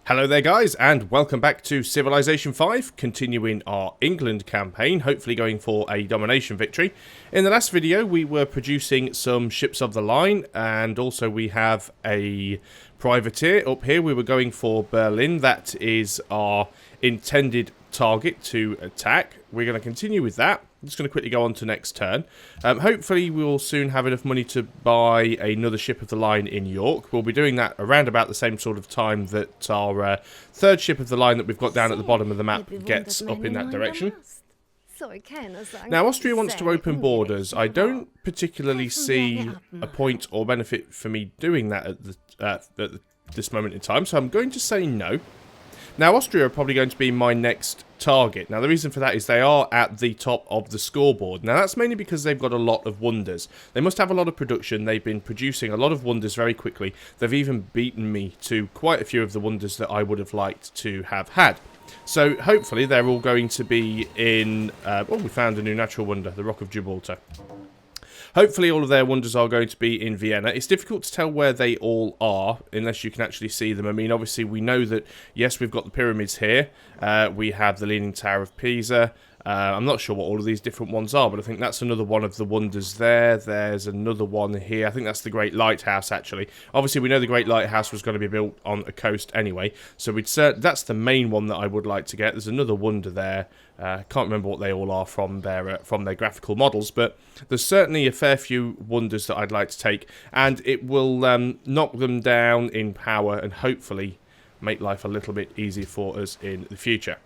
Hello there guys, and welcome back to Civilization 5, continuing our England campaign, hopefully going for a domination victory. In the last video we were producing some ships of the line, and also we have a privateer up here. We were going for Berlin. That is our intended target to attack. We're going to continue with that. I'm just going to quickly go on to next turn. Hopefully we will soon have enough money to buy another ship of the line in York. We'll be doing that around about the same sort of time that our third ship of the line that we've got down at the bottom of the map gets up in that direction. Now Austria wants to open borders. I don't particularly see a point or benefit for me doing that at this moment in time, so I'm going to say no. Now, Austria are probably going to be my next target. Now, the reason for that is they are at the top of the scoreboard. Now, that's mainly because they've got a lot of wonders. They must have a lot of production. They've been producing a lot of wonders very quickly. They've even beaten me to quite a few of the wonders that I would have liked to have had. So, hopefully, they're all going to be in... we found a new natural wonder, the Rock of Gibraltar. Hopefully all of their wonders are going to be in Vienna. It's difficult to tell where they all are, unless you can actually see them. I mean, obviously we know that, yes, we've got the pyramids here. We have the Leaning Tower of Pisa. I'm not sure what all of these different ones are, but I think that's another one of the wonders there. There's another one here. I think that's the Great Lighthouse, actually. Obviously, we know the Great Lighthouse was going to be built on a coast anyway, so that's the main one that I would like to get. There's another wonder there. Can't remember what they all are from their graphical models, but there's certainly a fair few wonders that I'd like to take, and it will knock them down in power and hopefully make life a little bit easier for us in the future.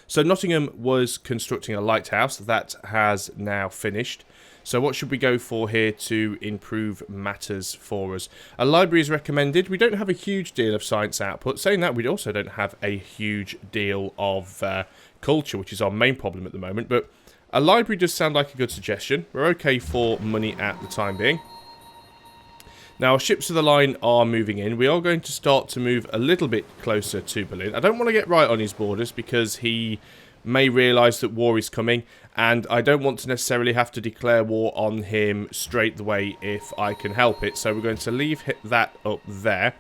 So Nottingham was constructing a lighthouse. That has now finished. So what should we go for here to improve matters for us? A library is recommended. We don't have a huge deal of science output. Saying that, we also don't have a huge deal of culture, which is our main problem at the moment. But a library does sound like a good suggestion. We're okay for money at the time being. Now, our ships of the line are moving in. We are going to start to move a little bit closer to Berlin. I don't want to get right on his borders because he may realise that war is coming, and I don't want to necessarily have to declare war on him straight away if I can help it. So we're going to leave that up there.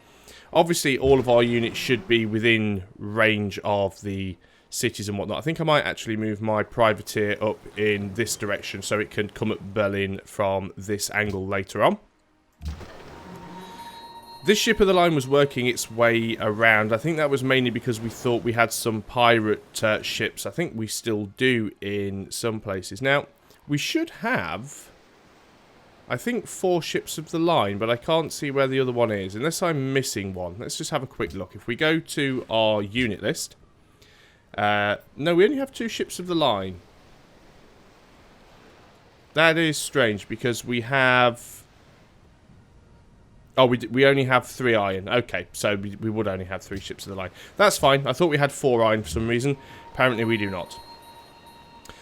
Obviously, all of our units should be within range of the cities and whatnot. I think I might actually move my privateer up in this direction so it can come at Berlin from this angle later on. This ship of the line was working its way around. I think that was mainly because we thought we had some pirate ships. I think we still do in some places. Now, we should have, I think, 4 ships of the line, but I can't see where the other one is, unless I'm missing one. Let's just have a quick look. If we go to our unit list, no, we only have 2 ships of the line. That is strange, because we have... Oh, we only have 3 iron. Okay, so we would only have 3 ships of the line. That's fine. I thought we had 4 iron for some reason. Apparently we do not.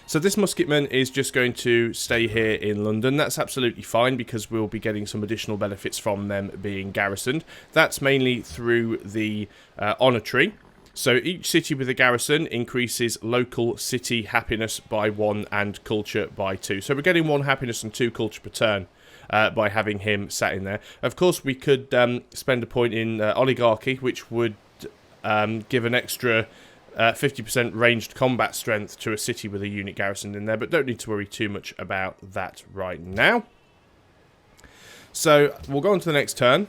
So this musketman is just going to stay here in London. That's absolutely fine because we'll be getting some additional benefits from them being garrisoned. That's mainly through the honour tree. So each city with a garrison increases local city happiness by 1 and culture by 2. So we're getting 1 happiness and 2 culture per turn. By having him sat in there. Of course, we could spend a point in oligarchy, which would give an extra 50% ranged combat strength to a city with a unit garrisoned in there, but don't need to worry too much about that right now. So, we'll go on to the next turn.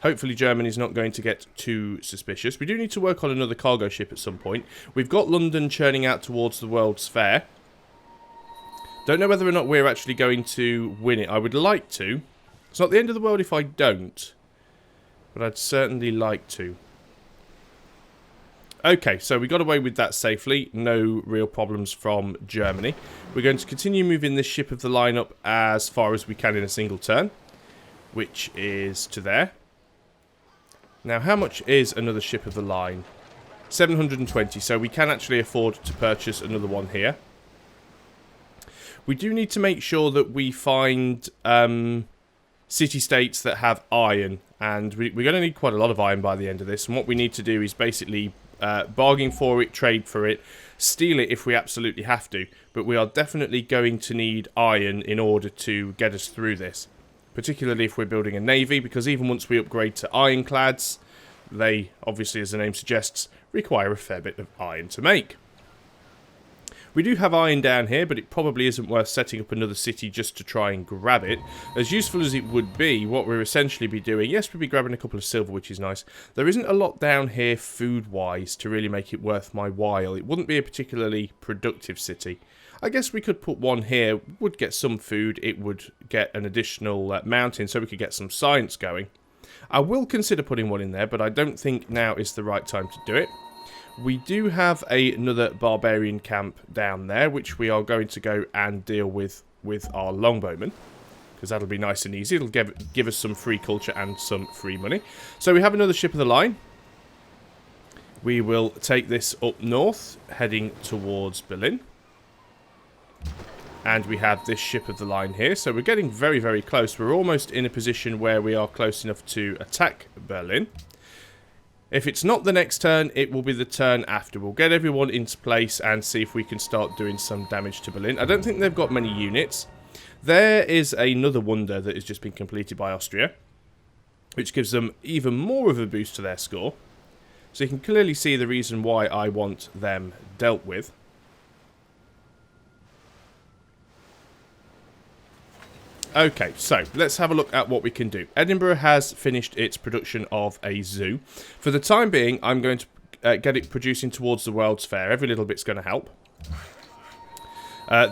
Hopefully Germany's not going to get too suspicious. We do need to work on another cargo ship at some point. We've got London churning out towards the World's Fair. Don't know whether or not we're actually going to win it. I would like to. It's not the end of the world if I don't. But I'd certainly like to. Okay, so we got away with that safely. No real problems from Germany. We're going to continue moving this ship of the line up as far as we can in a single turn. Which is to there. Now, how much is another ship of the line? 720, so we can actually afford to purchase another one here. We do need to make sure that we find city-states that have iron, and we're going to need quite a lot of iron by the end of this, and what we need to do is basically bargain for it, trade for it, steal it if we absolutely have to, but we are definitely going to need iron in order to get us through this. particularly if we're building a navy, because even once we upgrade to ironclads, they, obviously as the name suggests, require a fair bit of iron to make. We do have iron down here, but it probably isn't worth setting up another city just to try and grab it. As useful as it would be, what we'll essentially be doing, yes, we'll be grabbing a couple of silver, which is nice. There isn't a lot down here food-wise to really make it worth my while. It wouldn't be a particularly productive city. I guess we could put one here, would get some food, it would get an additional mountain, so we could get some science going. I will consider putting one in there, but I don't think now is the right time to do it. We do have another barbarian camp down there, which we are going to go and deal with our longbowmen, because that'll be nice and easy. It'll give us some free culture and some free money. So we have another ship of the line. We will take this up north, heading towards Berlin. And we have this ship of the line here, so we're getting very, very close. We're almost in a position where we are close enough to attack Berlin. If it's not the next turn, it will be the turn after. We'll get everyone into place and see if we can start doing some damage to Berlin. I don't think they've got many units. There is another wonder that has just been completed by Austria, which gives them even more of a boost to their score. So you can clearly see the reason why I want them dealt with. Okay, so let's have a look at what we can do. Edinburgh has finished its production of a zoo. For the time being, I'm going to get it producing towards the World's Fair. Every little bit's going to help.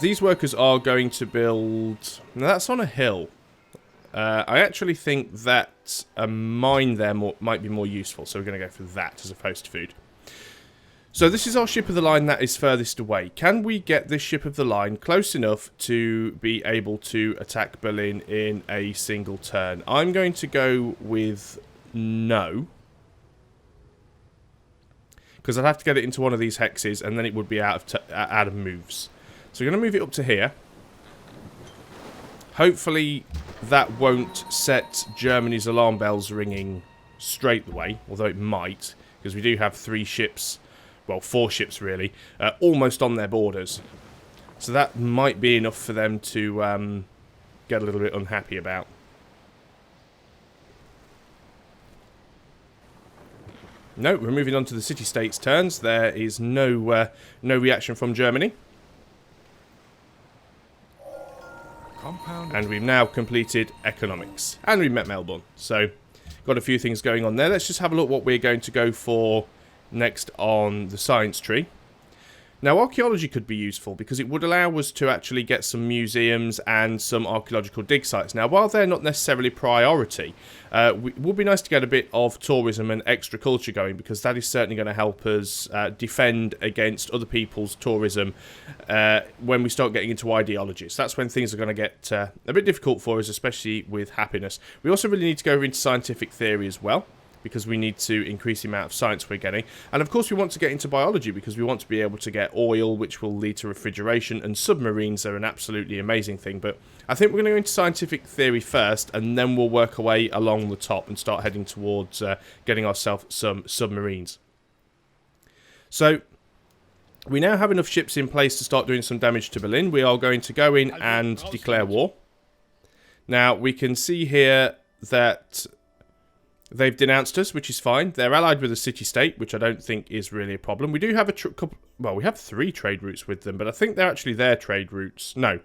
These workers are going to build... Now, that's on a hill. I actually think that a mine there might be more useful, so we're going to go for that as opposed to food. So this is our ship of the line that is furthest away. Can we get this ship of the line close enough to be able to attack Berlin in a single turn? I'm going to go with no. Because I'd have to get it into one of these hexes and then it would be out of moves. So we're going to move it up to here. Hopefully that won't set Germany's alarm bells ringing straight away, although it might, because we do have 3 ships... Well, 4 ships, really, almost on their borders. So that might be enough for them to get a little bit unhappy about. No, we're moving on to the city-states turns. There is no reaction from Germany. And we've now completed economics. And we've met Melbourne. So, got a few things going on there. Let's just have a look what we're going to go for next on the science tree. Now, archaeology could be useful because it would allow us to actually get some museums and some archaeological dig sites. Now, while they're not necessarily priority, it would be nice to get a bit of tourism and extra culture going, because that is certainly going to help us defend against other people's tourism when we start getting into ideologies. That's when things are going to get a bit difficult for us, especially with happiness. We also really need to go into scientific theory as well, because we need to increase the amount of science we're getting. And of course we want to get into biology, because we want to be able to get oil, which will lead to refrigeration, and submarines are an absolutely amazing thing. But I think we're going to go into scientific theory first, and then we'll work our way along the top and start heading towards getting ourselves some submarines. So we now have enough ships in place to start doing some damage to Berlin. We are going to go in and declare war. Now we can see here that they've denounced us, which is fine. They're allied with a city-state, which I don't think is really a problem. We do have a couple... Well, we have 3 trade routes with them, but I think they're actually their trade routes. No.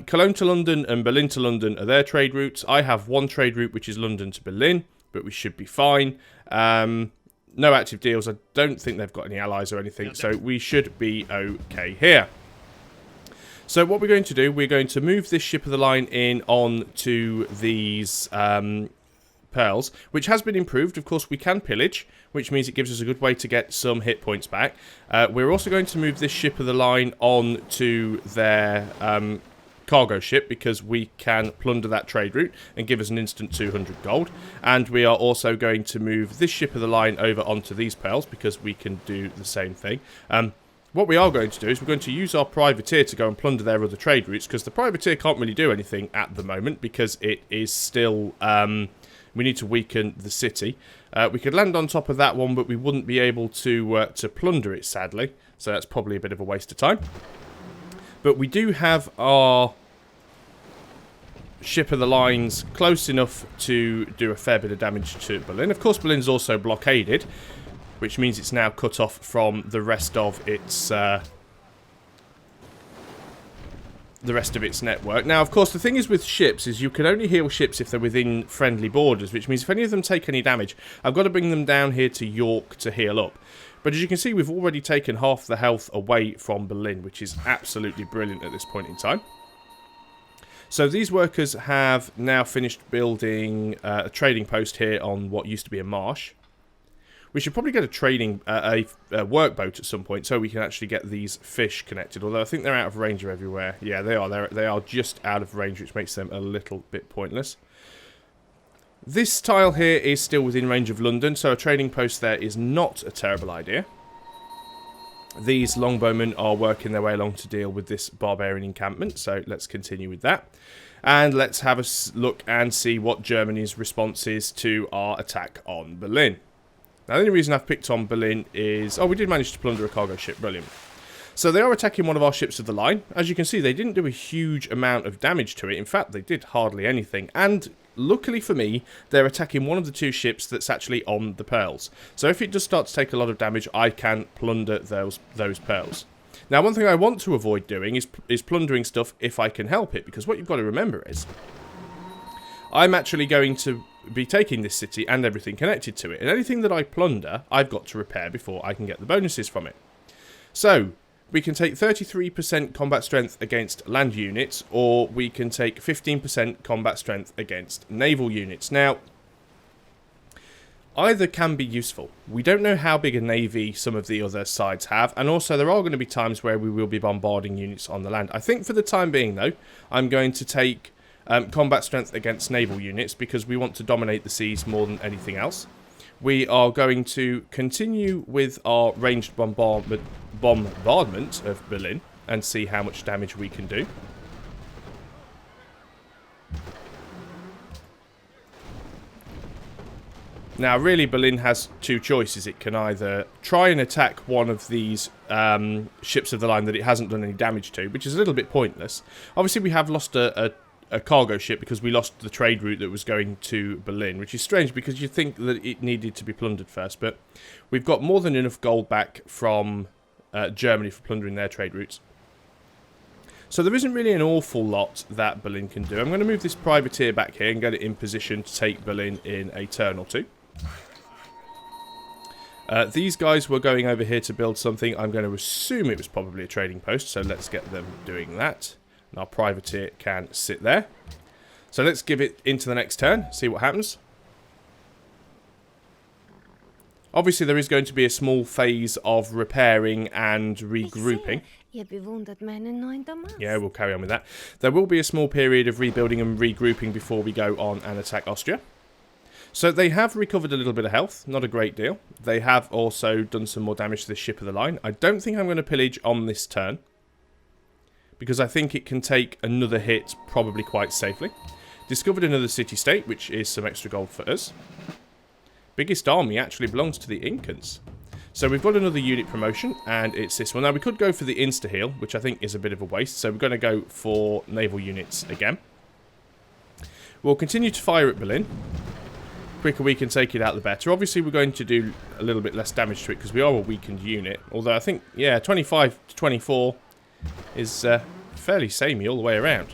Cologne to London and Berlin to London are their trade routes. I have 1 trade route, which is London to Berlin, but we should be fine. No active deals. I don't think they've got any allies or anything, so we should be okay here. So what we're going to do, we're going to move this ship of the line in on to these... pearls, which has been improved. Of course, we can pillage, which means it gives us a good way to get some hit points back. We're also going to move this ship of the line on to their cargo ship, because we can plunder that trade route and give us an instant 200 gold. And we are also going to move this ship of the line over onto these pearls, because we can do the same thing. What we are going to do is we're going to use our privateer to go and plunder their other trade routes, because the privateer can't really do anything at the moment, because it is still... we need to weaken the city. We could land on top of that one, but we wouldn't be able to plunder it, sadly. So that's probably a bit of a waste of time. But we do have our ship of the line's close enough to do a fair bit of damage to Berlin. Of course, Berlin's also blockaded, which means it's now cut off from the rest of its network. Now, of course, the thing is with ships is you can only heal ships if they're within friendly borders, which means if any of them take any damage, I've got to bring them down here to York to heal up. But as you can see, we've already taken half the health away from Berlin, which is absolutely brilliant at this point in time. So these workers have now finished building a trading post here on what used to be a marsh. We should probably get a workboat at some point so we can actually get these fish connected. Although I think they're out of range of everywhere. Yeah, they are. They are just out of range, which makes them a little bit pointless. This tile here is still within range of London, so a trading post there is not a terrible idea. These longbowmen are working their way along to deal with this barbarian encampment, so let's continue with that. And let's have a look and see what Germany's response is to our attack on Berlin. Now, the only reason I've picked on Berlin is... Oh, we did manage to plunder a cargo ship. Brilliant. So they are attacking one of our ships of the line. As you can see, they didn't do a huge amount of damage to it. In fact, they did hardly anything. And luckily for me, they're attacking one of the two ships that's actually on the pearls. So if it does start to take a lot of damage, I can plunder those pearls. Now, one thing I want to avoid doing is plundering stuff if I can help it. Because what you've got to remember is... I'm actually going to be taking this city and everything connected to it. And anything that I plunder, I've got to repair before I can get the bonuses from it. So, we can take 33% combat strength against land units, or we can take 15% combat strength against naval units. Now, either can be useful. We don't know how big a navy some of the other sides have, and also there are going to be times where we will be bombarding units on the land. I think for the time being, though, I'm going to take... combat strength against naval units because we want to dominate the seas more than anything else. We are going to continue with our ranged bombardment of Berlin and see how much damage we can do. Now, really, Berlin has two choices. It can either try and attack one of these ships of the line that it hasn't done any damage to, which is a little bit pointless. Obviously, we have lost a cargo ship because we lost the trade route that was going to Berlin, which is strange because you'd think that it needed to be plundered first, but we've got more than enough gold back from Germany for plundering their trade routes. So there isn't really an awful lot that Berlin can do. I'm going to move this privateer back here and get it in position to take Berlin in a turn or two. These guys were going over here to build something. I'm going to assume it was probably a trading post, so let's get them doing that. And our privateer can sit there. So let's give it into the next turn, see what happens. Obviously, there is going to be a small phase of repairing and regrouping. Yeah, we'll carry on with that. There will be a small period of rebuilding and regrouping before we go on and attack Austria. So they have recovered a little bit of health, not a great deal. They have also done some more damage to the ship of the line. I don't think I'm going to pillage on this turn, because I think it can take another hit probably quite safely. Discovered another city-state, which is some extra gold for us. Biggest army actually belongs to the Incans. So we've got another unit promotion, and it's this one. Now, we could go for the insta-heal, which I think is a bit of a waste, so we're going to go for naval units again. We'll continue to fire at Berlin. Quicker we can take it out, the better. Obviously, we're going to do a little bit less damage to it, because we are a weakened unit. Although I think, yeah, 25 to 24... is fairly samey all the way around.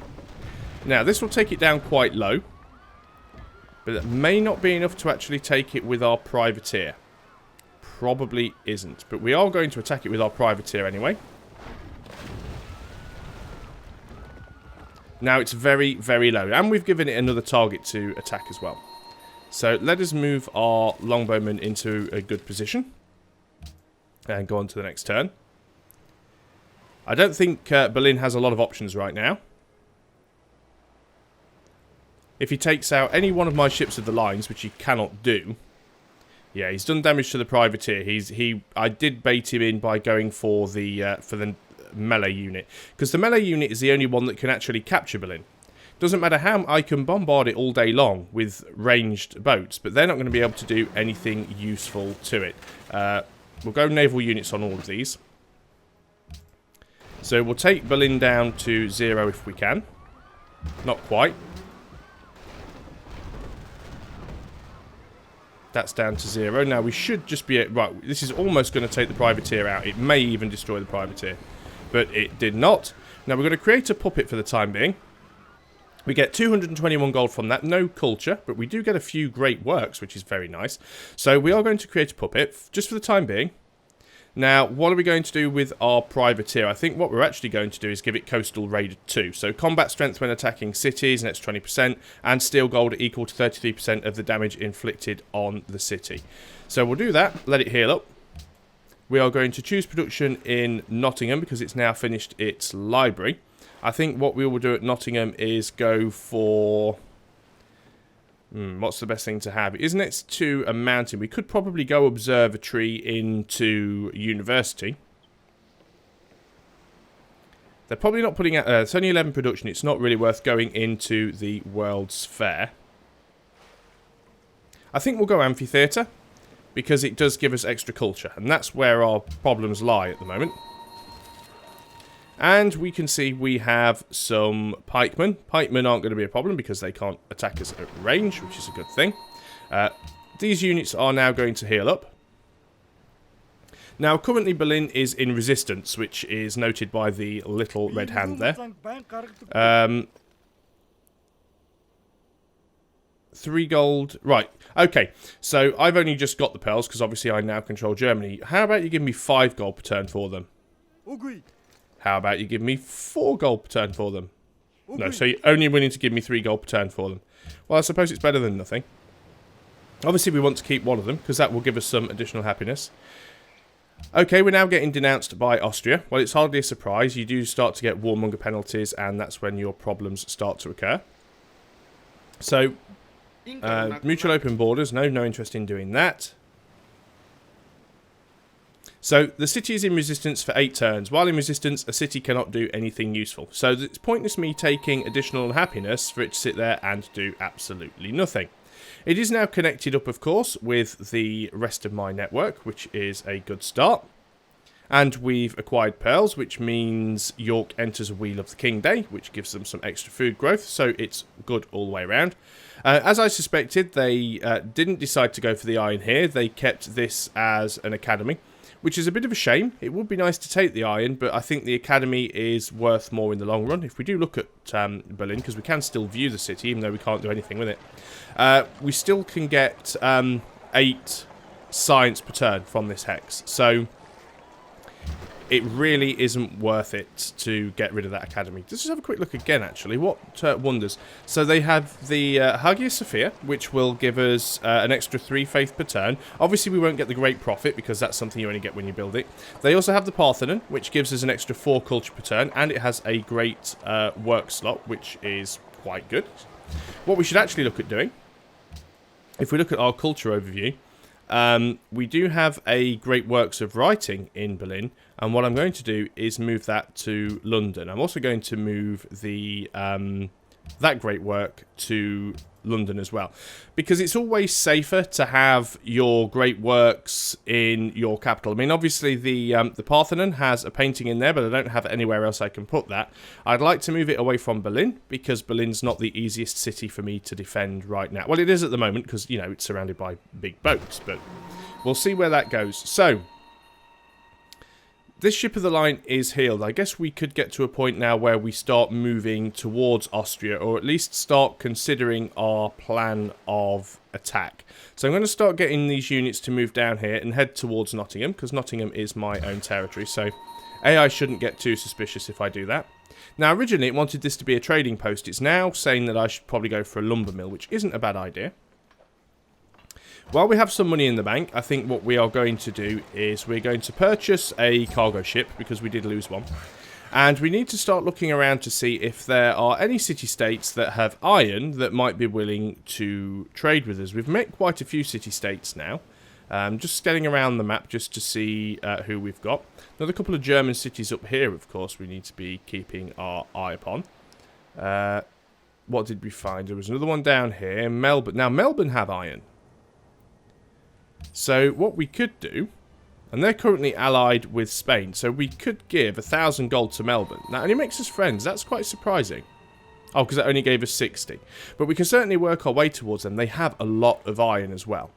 Now, this will take it down quite low, but it may not be enough to actually take it with our privateer. Probably isn't, but we are going to attack it with our privateer anyway. Now, it's very, very low, and we've given it another target to attack as well. So, let us move our longbowmen into a good position and go on to the next turn. I don't think Berlin has a lot of options right now. If he takes out any one of my ships of the lines, which he cannot do... Yeah, he's done damage to the privateer. I did bait him in by going for the melee unit. Because the melee unit is the only one that can actually capture Berlin. Doesn't matter how... I can bombard it all day long with ranged boats, but they're not going to be able to do anything useful to it. We'll go naval units on all of these. So we'll take Berlin down to 0 if we can. Not quite. That's down to 0. Now, we should just be... Right, this is almost going to take the privateer out. It may even destroy the privateer. But it did not. Now, we're going to create a puppet for the time being. We get 221 gold from that. No culture, but we do get a few great works, which is very nice. So, we are going to create a puppet, just for the time being. Now, what are we going to do with our privateer? I think what we're actually going to do is give it coastal raider 2. So combat strength when attacking cities, and that's 20%, and steel gold equal to 33% of the damage inflicted on the city. So we'll do that, let it heal up. We are going to choose production in Nottingham because it's now finished its library. I think what we will do at Nottingham is go for... what's the best thing to have? It is next to a mountain. We could probably go observatory into university. They're probably not putting out... it's only 11 production. It's not really worth going into the World's Fair. I think we'll go amphitheatre because it does give us extra culture. And that's where our problems lie at the moment. And we can see we have some pikemen. Pikemen aren't going to be a problem because they can't attack us at range, which is a good thing. These units are now going to heal up. Now, currently Berlin is in resistance, which is noted by the little red hand there. 3 gold. Right, okay. So, I've only just got the pearls because obviously I now control Germany. How about you give me 5 gold per turn for them? How about you give me 4 gold per turn for them? No, so you're only willing to give me 3 gold per turn for them. Well, I suppose it's better than nothing. Obviously, we want to keep one of them, because that will give us some additional happiness. Okay, we're now getting denounced by Austria. Well, it's hardly a surprise. You do start to get warmonger penalties, and that's when your problems start to occur. So, mutual open borders. No interest in doing that. So, the city is in resistance for 8 turns. While in resistance, a city cannot do anything useful. So, it's pointless me taking additional happiness for it to sit there and do absolutely nothing. It is now connected up, of course, with the rest of my network, which is a good start. And we've acquired pearls, which means York enters a Wheel of the King Day, which gives them some extra food growth. So, it's good all the way around. As I suspected, they didn't decide to go for the iron here. They kept this as an academy, which is a bit of a shame. It would be nice to take the iron, but I think the academy is worth more in the long run. If we do look at Berlin, because we can still view the city, even though we can't do anything with it, we still can get 8 science per turn from this hex. So it really isn't worth it to get rid of that academy. Let's just have a quick look again, actually. What wonders? So they have the Hagia Sophia, which will give us an extra 3 faith per turn. Obviously, we won't get the Great Prophet, because that's something you only get when you build it. They also have the Parthenon, which gives us an extra 4 culture per turn, and it has a great work slot, which is quite good. What we should actually look at doing, if we look at our culture overview, we do have a great works of writing in Berlin, and what I'm going to do is move that to London. I'm also going to move the that great work to London as well, because it's always safer to have your great works in your capital. I mean, obviously the Parthenon has a painting in there, but I don't have anywhere else I can put that. I'd like to move it away from Berlin, because Berlin's not the easiest city for me to defend right now. Well, it is at the moment, because, you know, it's surrounded by big boats, but we'll see where that goes. So, this ship of the line is healed. I guess we could get to a point now where we start moving towards Austria, or at least start considering our plan of attack. So I'm going to start getting these units to move down here and head towards Nottingham, because Nottingham is my own territory. So I shouldn't get too suspicious if I do that. Now, originally it wanted this to be a trading post. It's now saying that I should probably go for a lumber mill, which isn't a bad idea. While we have some money in the bank, I think what we are going to do is we're going to purchase a cargo ship, because we did lose one. And we need to start looking around to see if there are any city-states that have iron that might be willing to trade with us. We've met quite a few city-states now. Just scanning around the map just to see who we've got. Another couple of German cities up here, of course, we need to be keeping our eye upon. What did we find? There was another one down here, Melbourne. Now, Melbourne have iron. So what we could do, and they're currently allied with Spain, so we could give 1,000 gold to Melbourne. Now, and it makes us friends. That's quite surprising. Oh, because that only gave us 60. But we can certainly work our way towards them. They have a lot of iron as well.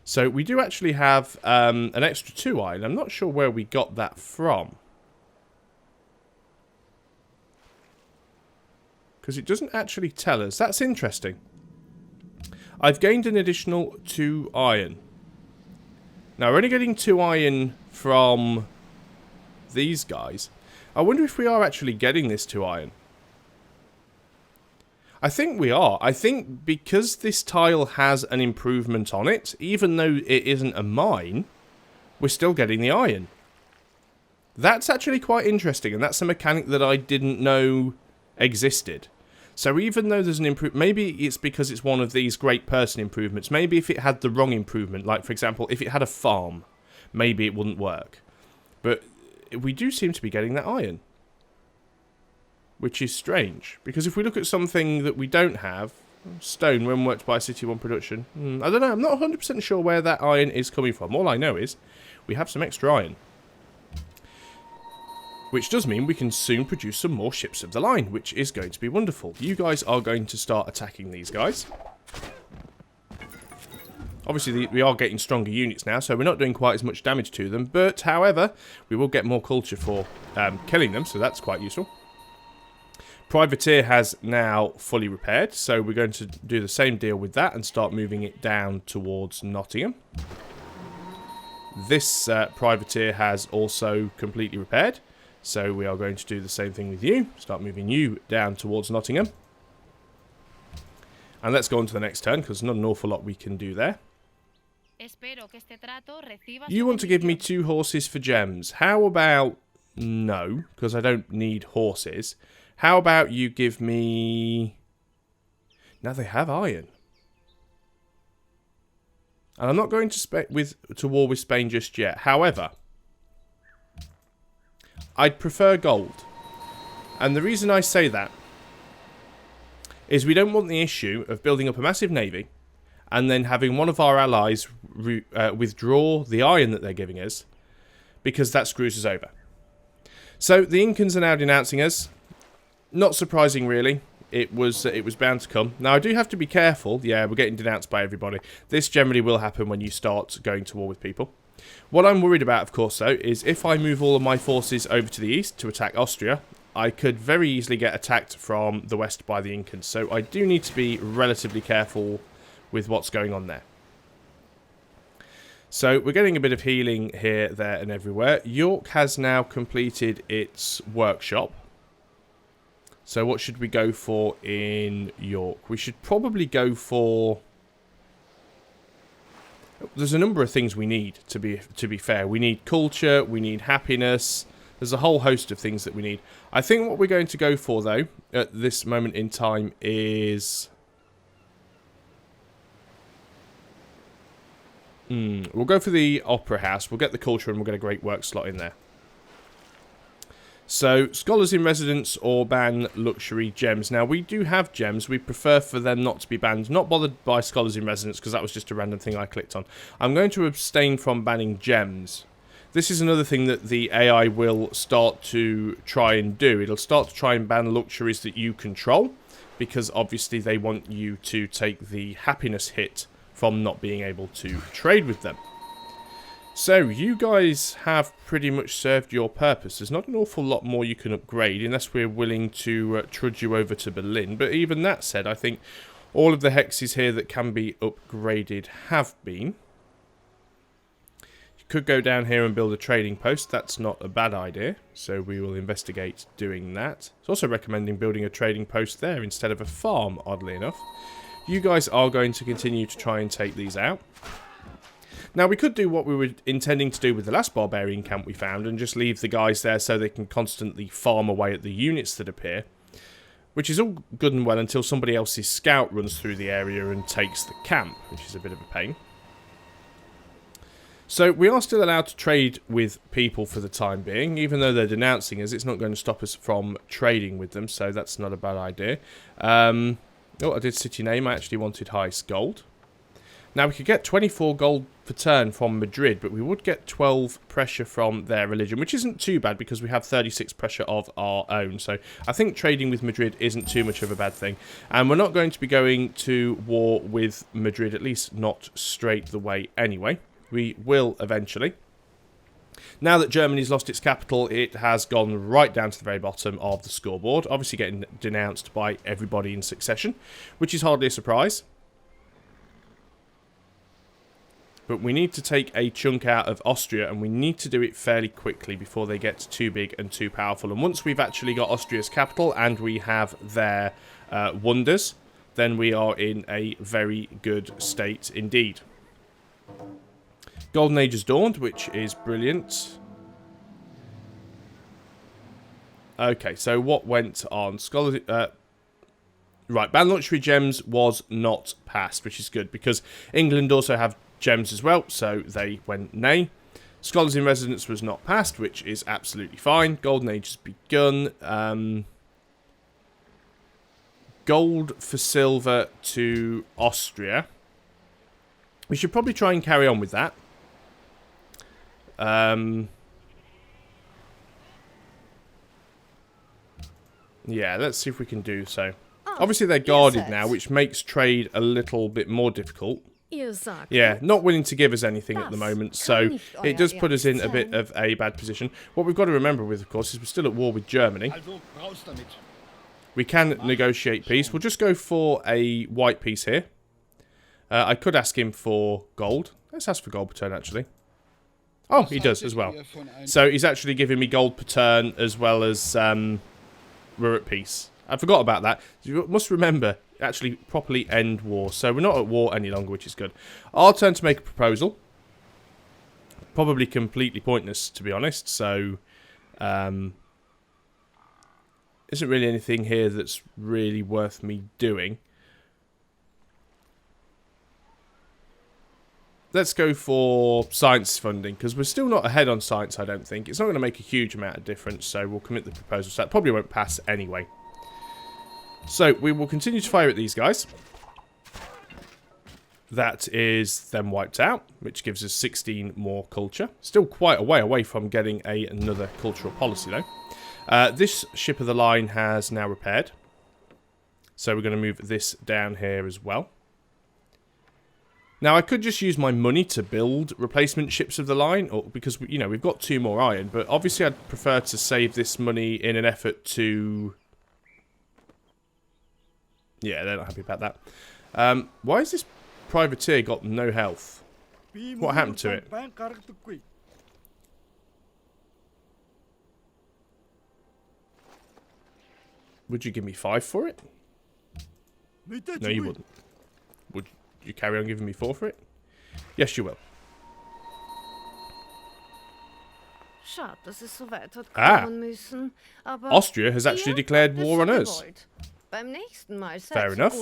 So we do actually have an extra 2 iron. I'm not sure where we got that from. Because it doesn't actually tell us. That's interesting. I've gained an additional 2 iron. Now, we're only getting 2 iron from these guys. I wonder if we are actually getting this 2 iron. I think we are. I think because this tile has an improvement on it, even though it isn't a mine, we're still getting the iron. That's actually quite interesting, and that's a mechanic that I didn't know existed. So even though there's an improvement, maybe it's because it's one of these great person improvements. Maybe if it had the wrong improvement, like for example, if it had a farm, maybe it wouldn't work. But we do seem to be getting that iron. Which is strange, because if we look at something that we don't have, stone when worked by City 1 production, I don't know, I'm not 100% sure where that iron is coming from. All I know is we have some extra iron. Which does mean we can soon produce some more ships of the line, which is going to be wonderful. You guys are going to start attacking these guys. Obviously, we are getting stronger units now, so we're not doing quite as much damage to them. But, however, we will get more culture for killing them, so that's quite useful. Privateer has now fully repaired, so we're going to do the same deal with that and start moving it down towards Nottingham. This privateer has also completely repaired, so we are going to do the same thing with you. Start moving you down towards Nottingham. And let's go on to the next turn, because there's not an awful lot we can do there. You want to give me 2 horses for gems. How about... No, because I don't need horses. How about you give me... Now they have iron. And I'm not going to war with Spain just yet. However, I'd prefer gold. And the reason I say that is we don't want the issue of building up a massive navy and then having one of our allies withdraw the iron that they're giving us, because that screws us over. So the Incans are now denouncing us. Not surprising, really. It was bound to come. Now, I do have to be careful. Yeah, we're getting denounced by everybody. This generally will happen when you start going to war with people. What I'm worried about, of course, though, is if I move all of my forces over to the east to attack Austria, I could very easily get attacked from the west by the Incans. So I do need to be relatively careful with what's going on there. So we're getting a bit of healing here, there, and everywhere. York has now completed its workshop. So what should we go for in York? We should probably go for... There's a number of things we need, to be fair. We need culture, we need happiness. There's a whole host of things that we need. I think what we're going to go for, though, at this moment in time is... We'll go for the Opera House. We'll get the culture and we'll get a great work slot in there. So, scholars in residence or ban luxury gems. Now, we do have gems. We prefer for them not to be banned. Not bothered by scholars in residence, because that was just a random thing I clicked on. I'm going to abstain from banning gems. This is another thing that the AI will start to try and do. It'll start to try and ban luxuries that you control, because obviously they want you to take the happiness hit from not being able to trade with them. So, you guys have pretty much served your purpose. There's not an awful lot more you can upgrade, unless we're willing to trudge you over to Berlin. But even that said, I think all of the hexes here that can be upgraded have been. You could go down here and build a trading post. That's not a bad idea. So, we will investigate doing that. It's also recommending building a trading post there instead of a farm, oddly enough. You guys are going to continue to try and take these out. Now, we could do what we were intending to do with the last barbarian camp we found and just leave the guys there so they can constantly farm away at the units that appear. Which is all good and well until somebody else's scout runs through the area and takes the camp, which is a bit of a pain. So, we are still allowed to trade with people for the time being. Even though they're denouncing us, it's not going to stop us from trading with them, so that's not a bad idea. Oh, I did city name. I actually wanted highest gold. Now, we could get 24 gold per turn from Madrid, but we would get 12 pressure from their religion, which isn't too bad because we have 36 pressure of our own. So I think trading with Madrid isn't too much of a bad thing. And we're not going to be going to war with Madrid, at least not straight the way anyway. We will eventually. Now that Germany's lost its capital, it has gone right down to the very bottom of the scoreboard, obviously getting denounced by everybody in succession, which is hardly a surprise. But we need to take a chunk out of Austria, and we need to do it fairly quickly before they get too big and too powerful. And once we've actually got Austria's capital and we have their wonders, then we are in a very good state indeed. Golden Age has dawned, which is brilliant. Okay, so what went on? Right, Ban Luxury Gems was not passed, which is good, because England also have gems as well, so they went nay. Scholars in Residence was not passed, which is absolutely fine. Golden Age has begun. Gold for silver to Austria. We should probably try and carry on with that. Yeah, let's see if we can do so. Obviously, they're guarded now, which makes trade a little bit more difficult. Yeah, not willing to give us anything at the moment, so it does put us in a bit of a bad position. What we've got to remember with, of course, is we're still at war with Germany. We can negotiate peace. We'll just go for a white peace here. I could ask him for gold. Let's ask for gold per turn, actually. Oh, he does as well. So he's actually giving me gold per turn as well as we're at peace. I forgot about that. You must remember, actually properly end war. So we're not at war any longer, which is good. Our turn to make a proposal. Probably completely pointless, to be honest. So, isn't really anything here that's really worth me doing. Let's go for science funding, because we're still not ahead on science, I don't think. It's not going to make a huge amount of difference, so we'll commit the proposal. So that probably won't pass anyway. So, we will continue to fire at these guys. That is them wiped out, which gives us 16 more culture. Still quite a way away from getting another cultural policy, though. This ship of the line has now repaired. So we're going to move this down here as well. Now, I could just use my money to build replacement ships of the line, or because, you know, we've got 2 more iron, but obviously I'd prefer to save this money in an effort to... Yeah, they're not happy about that. Why has this privateer got no health? What happened to it? Would you give me 5 for it? No, you wouldn't. Would you carry on giving me 4 for it? Yes, you will. Ah! Austria has actually declared war on us. Fair enough.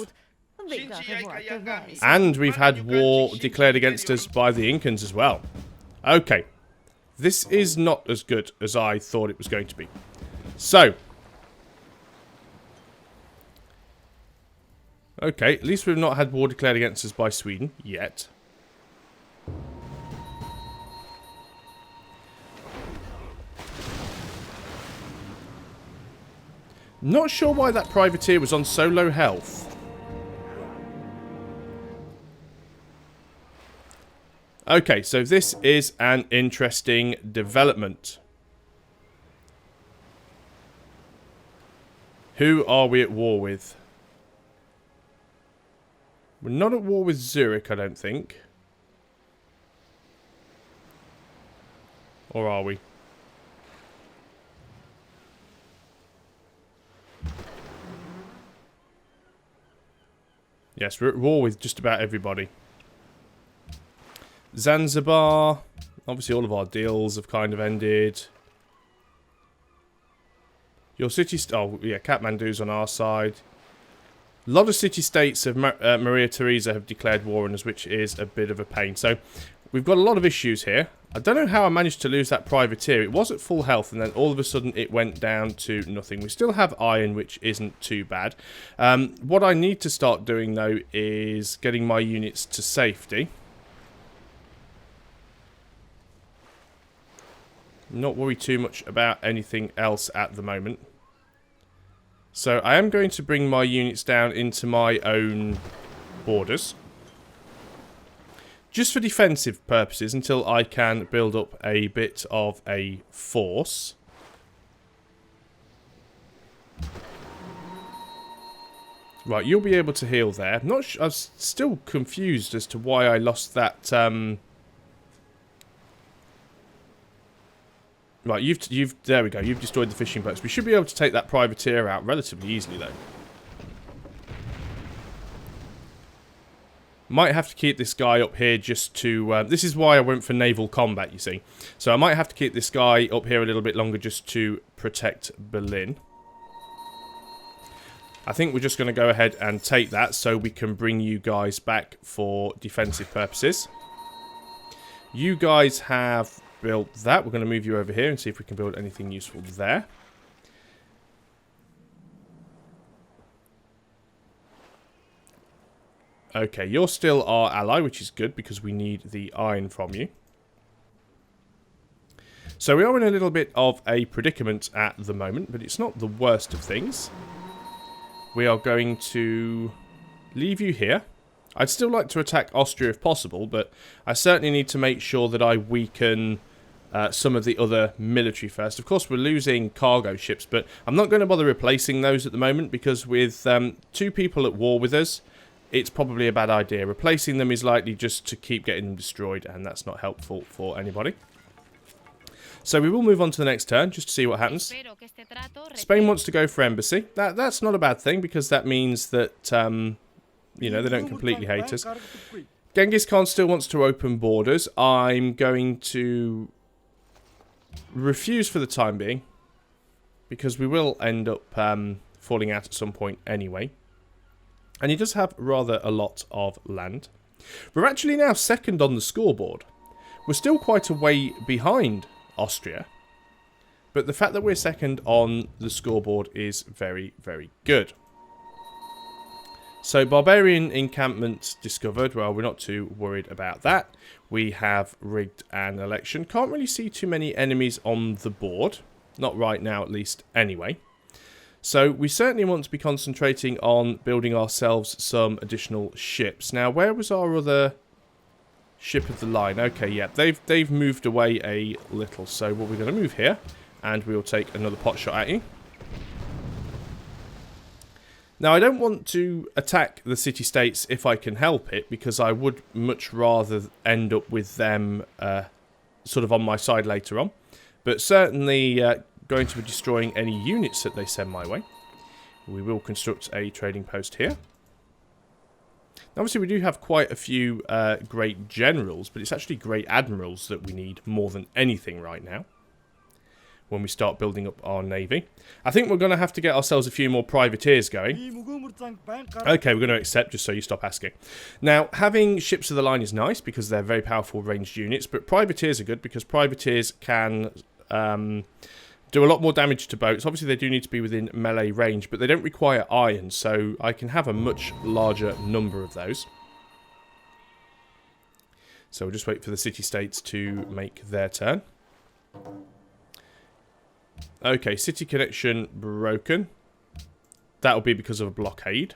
And we've had war declared against us by the Incans as well. Okay. This is not as good as I thought it was going to be. So. Okay, at least we've not had war declared against us by Sweden yet. Not sure why that privateer was on so low health. Okay, so this is an interesting development. Who are we at war with? We're not at war with Zurich, I don't think. Or are we? Yes, we're at war with just about everybody. Zanzibar. Obviously all of our deals have kind of ended. Your city... Oh, yeah, Kathmandu's on our side. A lot of city-states of Maria Theresa have declared war on us, which is a bit of a pain. So, we've got a lot of issues here. I don't know how I managed to lose that privateer. It was at full health, and then all of a sudden it went down to nothing. We still have iron, which isn't too bad. What I need to start doing, though, is getting my units to safety. Not worry too much about anything else at the moment. So I am going to bring my units down into my own borders. Just for defensive purposes until I can build up a bit of a force. Right, you'll be able to heal there. I'm still confused as to why I lost that. Right, there we go. You've destroyed the fishing boats. We should be able to take that privateer out relatively easily, though. Might have to keep this guy up here just to... this is why I went for naval combat, you see. So I might have to keep this guy up here a little bit longer just to protect Berlin. I think we're just going to go ahead and take that so we can bring you guys back for defensive purposes. You guys have built that. We're going to move you over here and see if we can build anything useful there. Okay, you're still our ally, which is good because we need the iron from you. So we are in a little bit of a predicament at the moment, but it's not the worst of things. We are going to leave you here. I'd still like to attack Austria if possible, but I certainly need to make sure that I weaken some of the other military first. Of course, we're losing cargo ships, but I'm not going to bother replacing those at the moment because with 2 people at war with us, it's probably a bad idea. Replacing them is likely just to keep getting them destroyed, and that's not helpful for anybody. So we will move on to the next turn, just to see what happens. Spain wants to go for embassy. That's not a bad thing, because that means that, you know, they don't completely hate us. Genghis Khan still wants to open borders. I'm going to refuse for the time being, because we will end up falling out at some point anyway. And he does have rather a lot of land. We're actually now second on the scoreboard. We're still quite a way behind Austria. But the fact that we're second on the scoreboard is very, very good. So, barbarian encampment discovered. Well, we're not too worried about that. We have rigged an election. Can't really see too many enemies on the board. Not right now, at least, anyway. So we certainly want to be concentrating on building ourselves some additional ships. Now, where was our other ship of the line? Okay, yeah, they've moved away a little. So what we're going to move here, and we'll take another pot shot at you. Now, I don't want to attack the city-states if I can help it, because I would much rather end up with them sort of on my side later on. But certainly... going to be destroying any units that they send my way. We will construct a trading post here. Obviously, we do have quite a few great generals, but it's actually great admirals that we need more than anything right now when we start building up our navy. I think we're going to have to get ourselves a few more privateers going. Okay, we're going to accept, just so you stop asking. Now, having ships of the line is nice because they're very powerful ranged units, but privateers are good because privateers can... do a lot more damage to boats. Obviously, they do need to be within melee range, but they don't require iron, so I can have a much larger number of those. So we'll just wait for the city-states to make their turn. Okay, city connection broken. That'll be because of a blockade.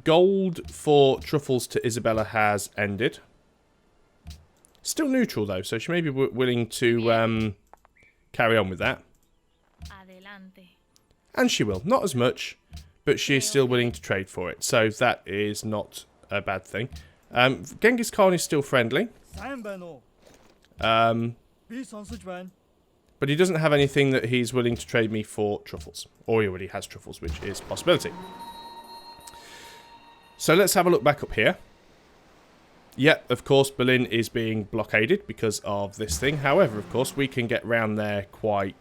Gold for truffles to Isabella has ended. Still neutral, though, so she may be willing to... carry on with that. And she will. Not as much, but she is still willing to trade for it. So that is not a bad thing. Genghis Khan is still friendly. But he doesn't have anything that he's willing to trade me for truffles. Or he already has truffles, which is a possibility. So let's have a look back up here. Yep, of course, Berlin is being blockaded because of this thing. However, of course, we can get round there quite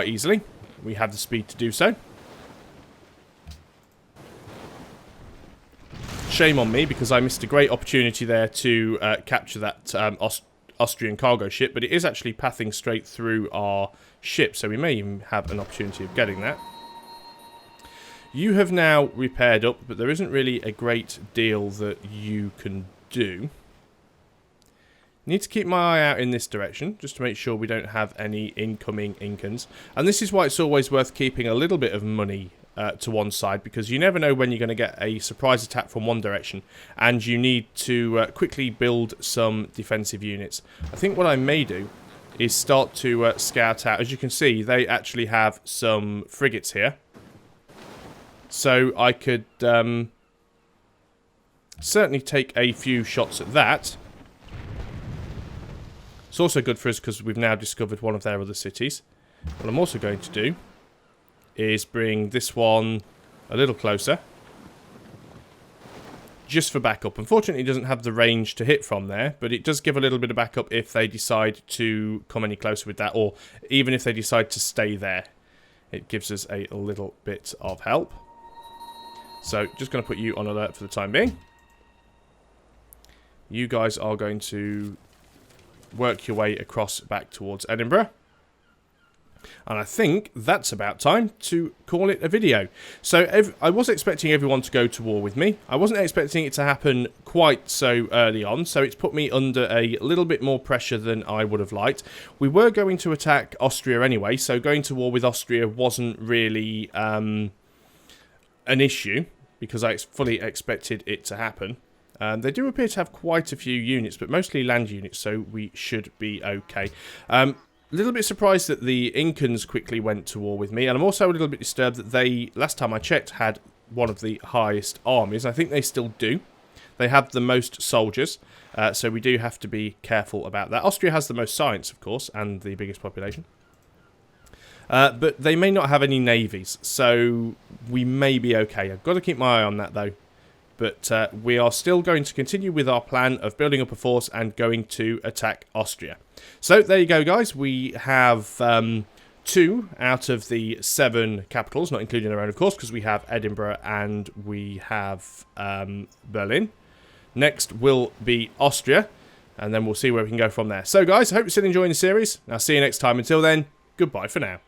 easily. We have the speed to do so. shame on me, because I missed a great opportunity there to capture that Austrian cargo ship, but it is actually pathing straight through our ship, so we may even have an opportunity of getting that. You have now repaired up, but there isn't really a great deal that you can do. Need to keep my eye out in this direction, just to make sure we don't have any incoming Incans. And this is why it's always worth keeping a little bit of money to one side, because you never know when you're going to get a surprise attack from one direction, and you need to quickly build some defensive units. I think what I may do is start to scout out. As you can see, they actually have some frigates here. So I could certainly take a few shots at that. It's also good for us because we've now discovered one of their other cities. What I'm also going to do is bring this one a little closer, just for backup. Unfortunately, it doesn't have the range to hit from there, but it does give a little bit of backup if they decide to come any closer with that, or even if they decide to stay there. It gives us a little bit of help. So, just going to put you on alert for the time being. You guys are going to work your way across back towards Edinburgh. And I think that's about time to call it a video. So I was expecting everyone to go to war with me. I wasn't expecting it to happen quite so early on, so it's put me under a little bit more pressure than I would have liked. We were going to attack Austria anyway, so going to war with Austria wasn't really an issue, because I fully expected it to happen. They do appear to have quite a few units, but mostly land units, so we should be okay. A little bit surprised that the Incans quickly went to war with me, and I'm also a little bit disturbed that they, last time I checked, had one of the highest armies. I think they still do. They have the most soldiers, so we do have to be careful about that. Austria has the most science, of course, and the biggest population. But they may not have any navies, so we may be okay. I've got to keep my eye on that, though. But we are still going to continue with our plan of building up a force and going to attack Austria. So there you go, guys. We have 2 out of the 7 capitals, not including our own, of course, because we have Edinburgh and we have Berlin. Next will be Austria, and then we'll see where we can go from there. So, guys, I hope you're still enjoying the series. I'll see you next time. Until then, goodbye for now.